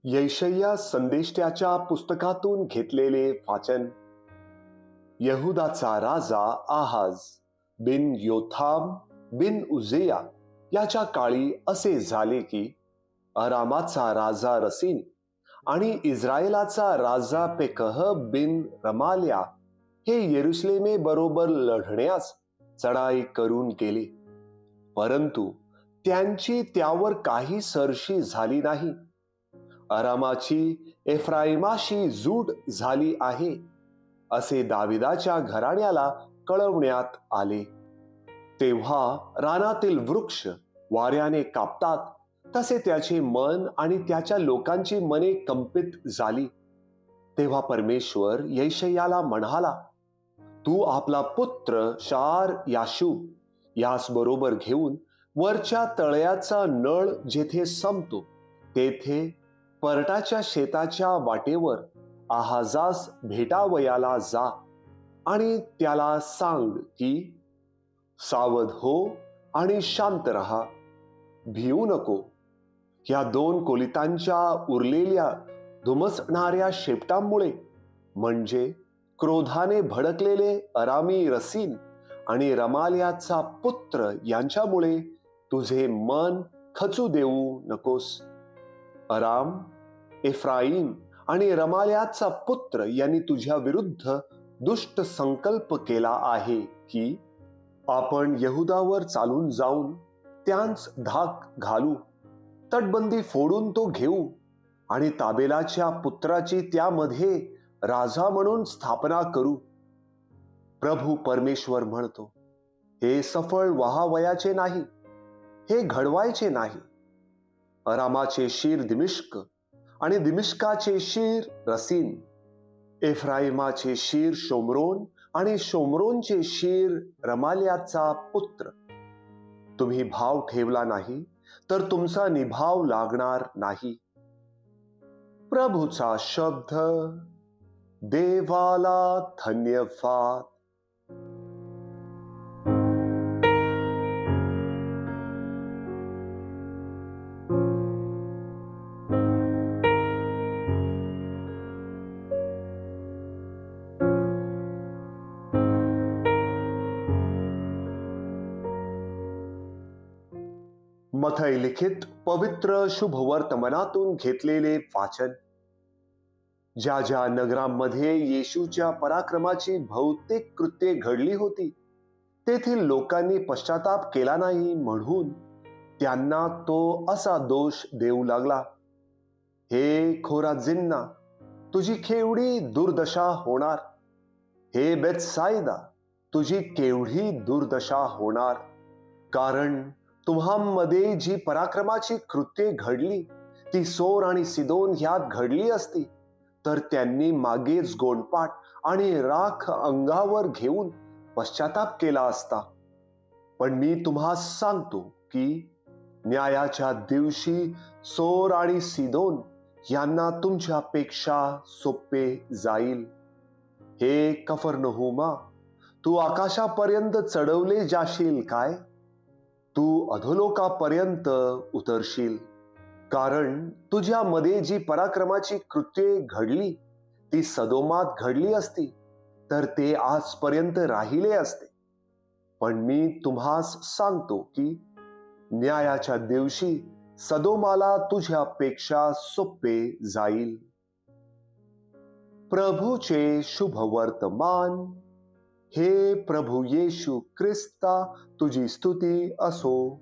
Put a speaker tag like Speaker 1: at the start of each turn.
Speaker 1: यैशय्या संदेष्ट्याच्या पुस्तकातून घेतलेले वाचन. यहुदाचा राजा आहाज बिन योथाम बिन उजेया याच्या काळी असे झाले की अरामाचा राजा रसीन आणि इस्रायलाचा राजा पेकह बिन रमाल्या हे येरुशलेमे बरोबर लढण्यास चढाई करून गेले, परंतु त्यांची त्यावर काही सरशी झाली नाही. अरामाची एफ्राईमाशी जूट झाली आहे असे दाविदाच्या घराण्याला कळवण्यात आले. तेव्हा रानातील वृक्ष वाऱ्याने कापतात तसे त्याचे मन आणि त्याच्या लोकांची मने कंपित झाली. तेव्हा परमेश्वर यैशय्याला म्हणाला, तू आपला पुत्र शार याशूब यास बरोबर घेऊन वरच्या तळ्याचा नळ जेथे संपतो तेथे परटाच्या शेताच्या वाटेवर आहाजास भेटावयाला जा आणि त्याला सांग की सावध हो आणि शांत रहा, भिवू नको. या दोन कोलितांच्या उरलेल्या धुमसणाऱ्या शेपटांमुळे म्हणजे क्रोधाने भडकलेले अरामी रसीन आणि रमाल्याचा पुत्र यांच्यामुळे तुझे मन खचू देऊ नकोस. अराम, एफ्राईम आणि रमाल्याचा पुत्र यांनी तुझ्या विरुद्ध दुष्ट संकल्प केला आहे की आपण यहुदावर चालून जाऊन त्यांस धाक घालू, तटबंदी फोडून तो घेऊ आणि ताबेलाच्या पुत्राची त्यामध्ये राजा म्हणून स्थापना करू. प्रभू परमेश्वर म्हणतो, हे सफळ व्हावयाचे नाही, हे घडवायचे नाही. अरामाचे शीर दिमिश्क आणि दिमिश्काचे शीर रसीन, एफ्राईमाचे शीर शोमरोन आणि शोमरोनचे शीर रमाल्याचा पुत्र. तुम्ही भाव ठेवला नाही तर तुमचा निभाव लागणार नाही. प्रभूचा शब्द. देवाला धन्यवाद. मथई लिखित पवित्र शुभ वर्तमानातून घेतलेले वाचन. ज्या ज्या नगरांमध्ये येशूच्या पराक्रमाची बहुतेक कृत्ये घडली होती तेथील लोकांनी पश्चाताप केला नाही म्हणून त्यांना तो असा दोष देऊ लागला. हे खोराजिन्ना, तुझी केवढी दुर्दशा होणार. हे बेतसाइदा, तुझी केवढी दुर्दशा होणार. कारण तुम्हामध्ये जी पराक्रमाची कृत्ये घडली ती सोर आणि सिदोन ह्यात घडली असती तर त्यांनी मागेच गोंडपाट आणि राख अंगावर घेऊन पश्चाताप केला असता. पण मी तुम्हास सांगतो की न्यायाच्या दिवशी सोर आणि सिदोन यांना तुमच्यापेक्षा सोपे जाईल. हे कफरनहूमा, तू आकाशापर्यंत चढवले जाशील काय? तू अधोलोकापर्यंत उतरशील. कारण तुझ्यामध्ये जी पराक्रमाची कृत्ये घडली ती सदोमात घडली असती तर ते आजपर्यंत राहिले असते. पण मी तुम्हास सांगतो की न्यायाच्या दिवशी सदोमाला तुझ्यापेक्षा सोपे जाईल. प्रभूचे शुभ वर्तमान. हे प्रभू येशू ख्रिस्ता, तुझी स्तुती असो.